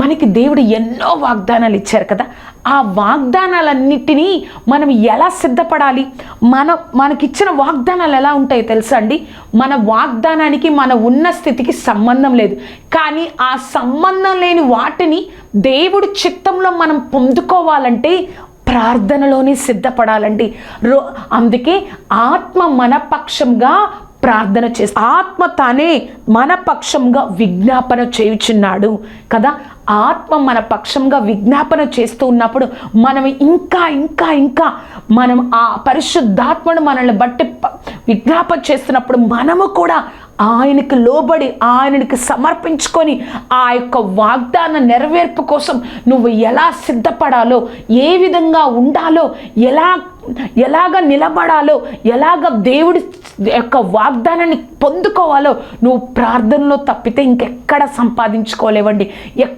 మనకి దేవుడు ఎన్నో వాగ్దానాలు ఇచ్చారు కదా. ఆ వాగ్దానాలన్నిటినీ మనం ఎలా సిద్ధపడాలి? మనకిచ్చిన వాగ్దానాలు ఎలా ఉంటాయో తెలుసా అండి? మన వాగ్దానానికి మన ఉన్న స్థితికి సంబంధం లేదు, కానీ ఆ సంబంధం లేని వాటిని దేవుడి చిత్తంలో మనం పొందుకోవాలంటే ప్రార్థనలోనే సిద్ధపడాలండి. అందుకే ఆత్మ మన పక్షంగా ప్రార్థన చేస్తా, ఆత్మ తానే మన పక్షంగా విజ్ఞాపన చేయుచున్నాడు కదా. ఆత్మ మన పక్షంగా విజ్ఞాపన చేస్తూ ఉన్నప్పుడు మనం ఇంకా ఇంకా ఇంకా మనం ఆ పరిశుద్ధాత్మను మనల్ని బట్టి విజ్ఞాపన చేస్తున్నప్పుడు మనము కూడా ఆయనకి లోబడి ఆయనకి సమర్పించుకొని ఆ యొక్క వాగ్దాన నెరవేర్పు కోసం నువ్వు ఎలా సిద్ధపడాలో, ఏ విధంగా ఉండాలో, ఎలాగ నిలబడాలో, ఎలాగ దేవుడి యొక్క వాగ్దానాన్ని పొందుకోవాలో నువ్వు ప్రార్థనలో తప్పితే ఇంకెక్కడ సంపాదించుకోలేవండి.